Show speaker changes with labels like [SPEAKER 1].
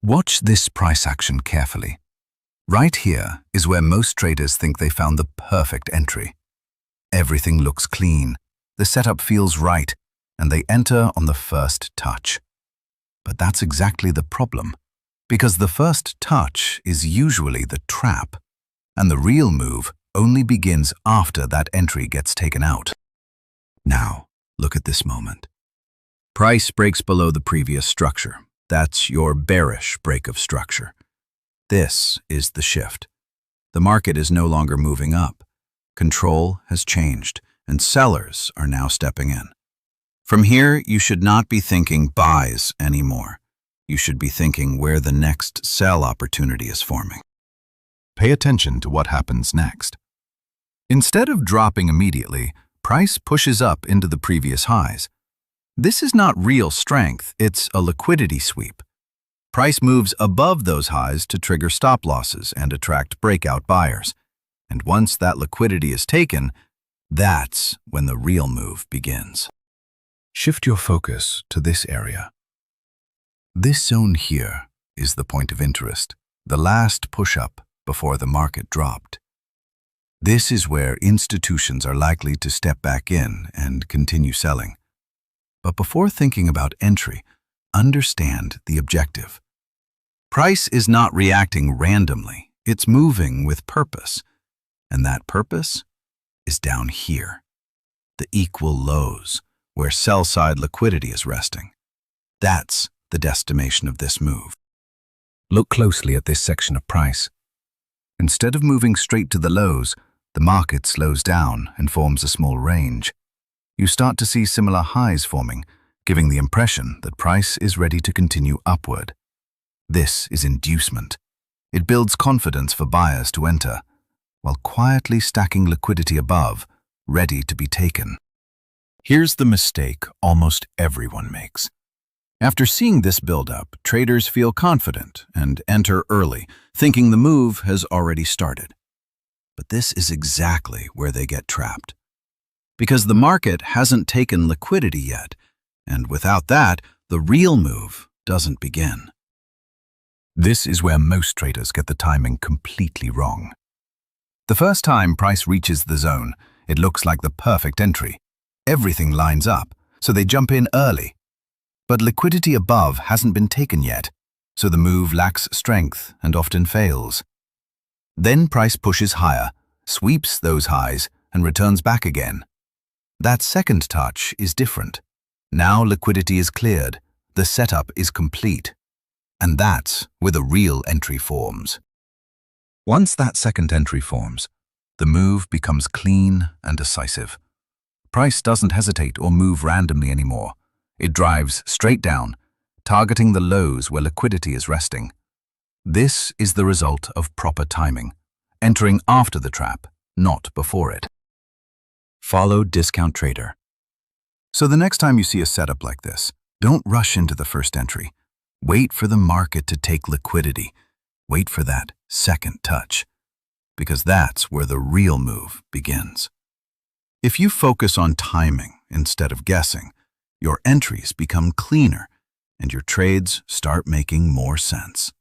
[SPEAKER 1] Watch this price action carefully. Right here is where most traders think they found the perfect entry. Everything looks clean, the setup feels right, and they enter on the first touch. But that's exactly the problem, because the first touch is usually the trap, and the real move only begins after that entry gets taken out. Now, look at this moment. Price breaks below the previous structure. That's your bearish break of structure. This is the shift. The market is no longer moving up. Control has changed, and sellers are now stepping in. From here, you should not be thinking buys anymore. You should be thinking where the next sell opportunity is forming. Pay attention to what happens next. Instead of dropping immediately, price pushes up into the previous highs. This is not real strength, it's a liquidity sweep. Price moves above those highs to trigger stop losses and attract breakout buyers. And once that liquidity is taken, that's when the real move begins. Shift your focus to this area. This zone here is the point of interest, the last push-up before the market dropped. This is where institutions are likely to step back in and continue selling. But before thinking about entry, understand the objective. Price is not reacting randomly, it's moving with purpose. And that purpose is down here, the equal lows, where sell-side liquidity is resting. That's the destination of this move. Look closely at this section of price. Instead of moving straight to the lows, the market slows down and forms a small range. You start to see similar highs forming, giving the impression that price is ready to continue upward. This is inducement. It builds confidence for buyers to enter, while quietly stacking liquidity above, ready to be taken. Here's the mistake almost everyone makes. After seeing this build-up, traders feel confident and enter early, thinking the move has already started. But this is exactly where they get trapped. Because the market hasn't taken liquidity yet, and without that, the real move doesn't begin. This is where most traders get the timing completely wrong. The first time price reaches the zone, it looks like the perfect entry. Everything lines up, so they jump in early. But liquidity above hasn't been taken yet, so the move lacks strength and often fails. Then price pushes higher, sweeps those highs, and returns back again. That second touch is different. Now liquidity is cleared, the setup is complete. And that's where the real entry forms. Once that second entry forms, the move becomes clean and decisive. Price doesn't hesitate or move randomly anymore. It drives straight down, targeting the lows where liquidity is resting. This is the result of proper timing, entering after the trap, not before it. Follow Discount Trader. So the next time you see a setup like this, don't rush into the first entry. Wait for the market to take liquidity. Wait for that second touch, because that's where the real move begins. If you focus on timing instead of guessing, your entries become cleaner and your trades start making more sense.